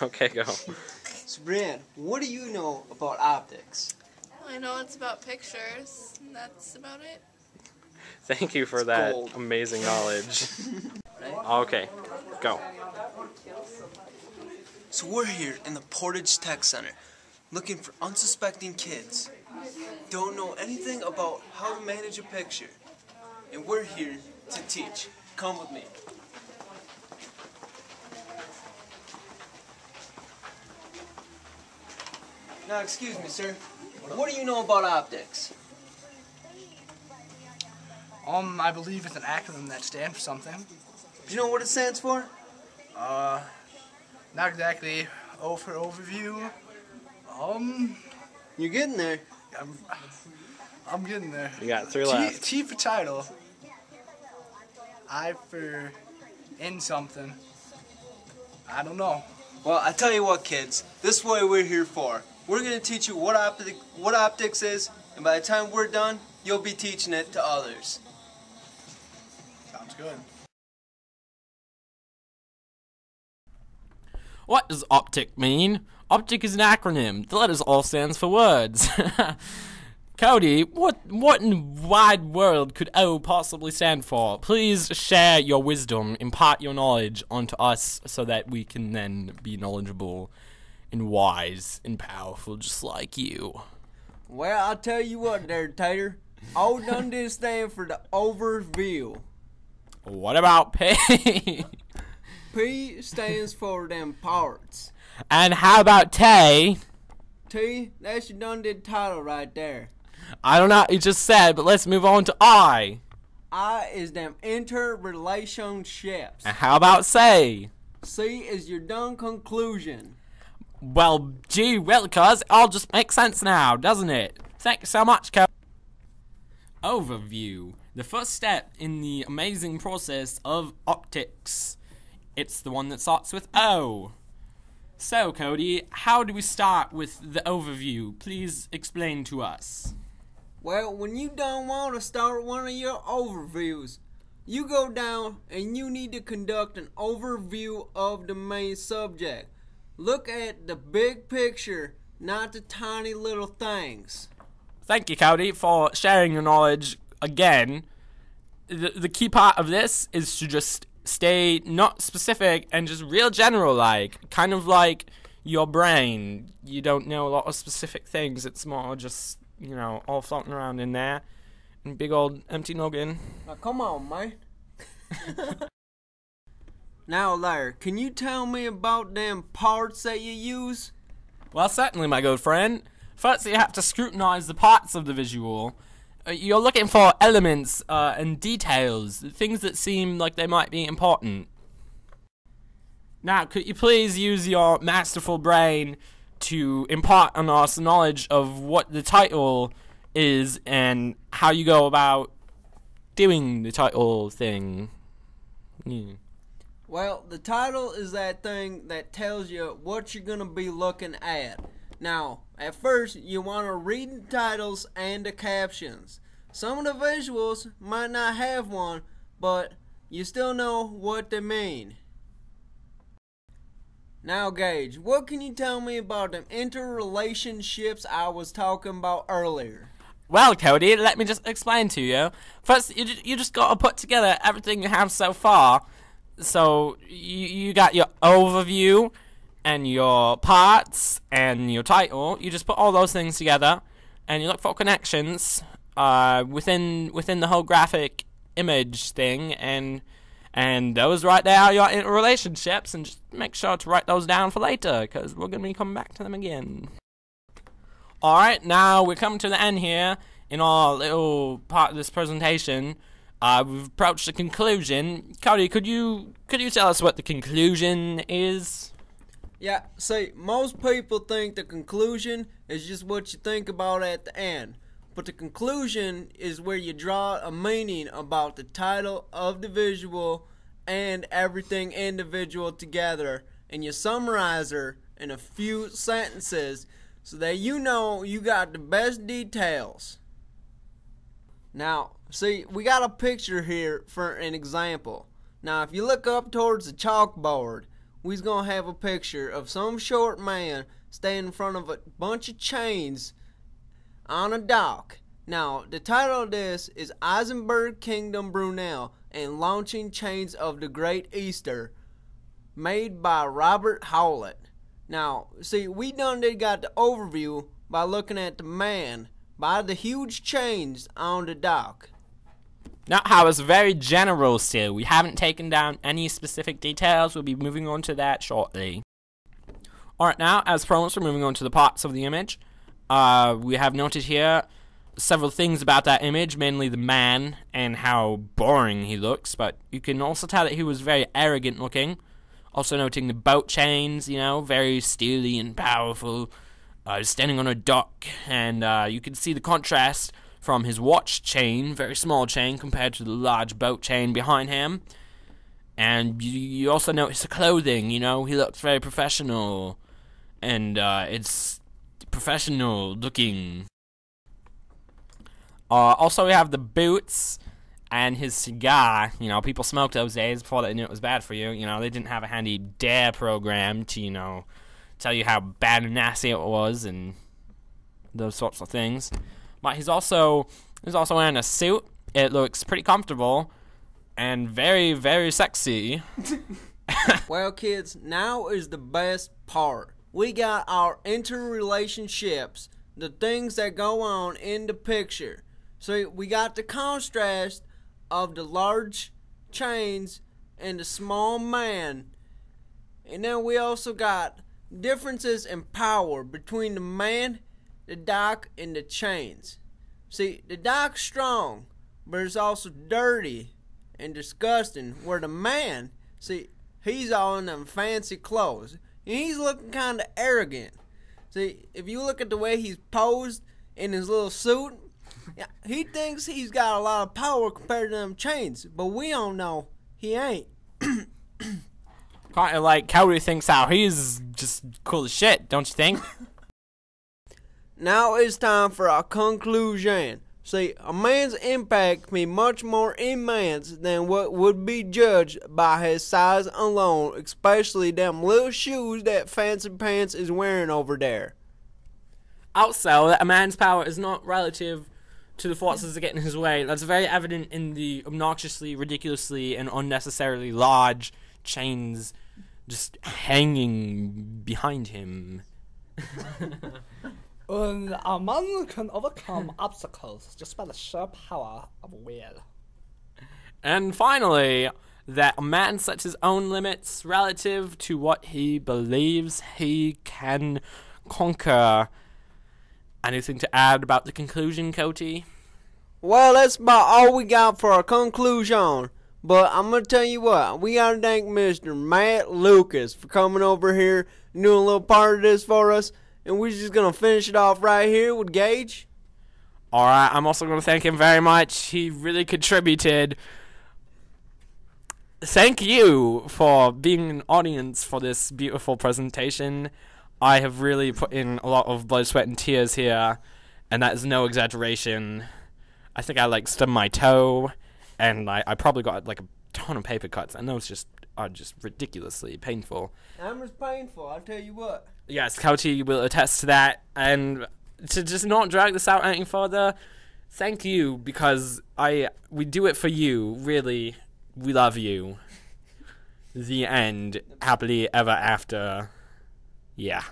Okay, go. So, Brian, what do you know about optics? I know it's about pictures, and that's about it. Thank you for It's that gold. amazing knowledge. Okay, go. So we're here in the Portage Tech Center, looking for unsuspecting kids. Don't know anything about how to manage a picture. And we're here to teach. Come with me. Now, excuse me, sir. What do you know about optics? I believe it's an acronym that stands for something. Do you know what it stands for? Not exactly. O for overview. You're getting there. I'm getting there. You got 3 left. T for title. I for in something. I don't know. Well, I tell you what, kids. This is what we're here for. We're going to teach you what optics is, and by the time we're done, you'll be teaching it to others. Sounds good. What does OPTIC mean? OPTIC is an acronym. The letters all stands for words. Cody, what in the wide world could O possibly stand for? Please share your wisdom, impart your knowledge onto us so that we can then be knowledgeable and wise and powerful just like you. Well, I'll tell you what there, Tater. O done did stand for the overview. What about P? P stands for them parts. And how about T? T, that's your done did title right there. I don't know what you just said, but let's move on to I. I is them interrelationships. And how about C? C is your done conclusion. Well, gee willikers, it all just makes sense now, doesn't it? Thank you so much, Cody. Overview. The first step in the amazing process of optics. It's the one that starts with O. So, Cody, how do we start with the overview? Please explain to us. Well, when you don't want to start one of your overviews, you go down and you need to conduct an overview of the main subject. Look at the big picture, not the tiny little things. Thank you, Cody, for sharing your knowledge again. The key part of this is to just stay not specific and just real general, like kind of like your brain. You don't know a lot of specific things. It's more just, you know, all floating around in there and big old empty noggin. Now come on, man. Now, Larry, can you tell me about them parts that you use? Well, certainly, my good friend. First, you have to scrutinize the parts of the visual. You're looking for elements and details, things that seem like they might be important. Now, could you please use your masterful brain to impart on us knowledge of what the title is and how you go about doing the title thing? Yeah. Well, the title is that thing that tells you what you're going to be looking at. Now, at first, you want to read the titles and the captions. Some of the visuals might not have one, but you still know what they mean. Now, Gage, what can you tell me about them interrelationships I was talking about earlier? Well, Cody, let me just explain to you. First, you just got to put together everything you have so far. So, you got your overview and your parts and your title. You just put all those things together and you look for connections within the whole graphic image thing, and those right there are your interrelationships, and just make sure to write those down for later, because we're going to be coming back to them again. Alright, now we're coming to the end here in our little part of this presentation. We've approached the conclusion. Cody, could you tell us what the conclusion is? Yeah, see, most people think the conclusion is just what you think about at the end. But the conclusion is where you draw a meaning about the title of the visual and everything individual together, and you summarize her in a few sentences so that you know you got the best details. Now, see, we got a picture here for an example. Now, if you look up towards the chalkboard, we's gonna have a picture of some short man standing in front of a bunch of chains on a dock. Now, the title of this is Eisenberg Kingdom Brunel and Launching Chains of the Great Easter, made by Robert Howlett. Now, see, we got the overview by looking at the man by the huge chains on the dock. Now, how it's very general still. We haven't taken down any specific details. We'll be moving on to that shortly. Alright, now, as promised, we're moving on to the parts of the image. We have noted here several things about that image, mainly the man and how boring he looks, but you can also tell that he was very arrogant looking. Also noting the boat chains, you know, very steely and powerful, standing on a dock, and you can see the contrast from his watch chain, very small chain, compared to the large boat chain behind him. And you also notice the clothing, you know, he looks very professional, and it's professional looking. Also, we have the boots and his cigar. You know, people smoked those days before they knew it was bad for you. You know, they didn't have a handy DARE program to, you know, tell you how bad and nasty it was and those sorts of things. But he's also wearing a suit. It looks pretty comfortable and very, very sexy. Well, kids, now is the best part. We got our interrelationships, the things that go on in the picture. So we got the contrast of the large chains and the small man. And then we also got differences in power between the man, the dock, and the chains. See, the dock's strong, but it's also dirty and disgusting, where the man, see, he's all in them fancy clothes. And he's looking kind of arrogant. See, if you look at the way he's posed in his little suit, he thinks he's got a lot of power compared to them chains, but we don't know he ain't. Kind of like Cody thinks how he's just cool as shit, don't you think? Now it's time for our conclusion. See, a man's impact can be much more immense than what would be judged by his size alone, especially them little shoes that Fancy Pants is wearing over there. Also, that a man's power is not relative to the forces that get in his way. That's very evident in the obnoxiously, ridiculously, and unnecessarily large chains just hanging behind him. And a man can overcome obstacles just by the sheer power of will. And finally, that a man sets his own limits relative to what he believes he can conquer. Anything to add about the conclusion, Cody? Well, that's about all we got for our conclusion. But I'm going to tell you what, we got to thank Mr. Matt Lucas for coming over here and doing a little part of this for us. And we're just going to finish it off right here with Gage. Alright, I'm also going to thank him very much. He really contributed. Thank you for being an audience for this beautiful presentation. I have really put in a lot of blood, sweat, and tears here, and that is no exaggeration. I think I, stubbed my toe, and I probably got, a ton of paper cuts, and those are just ridiculously painful. That was painful, I'll tell you what. Yes, Cody will attest to that, and to just not drag this out any further, thank you, because we do it for you, really. We love you. The end. Happily ever after. Yeah.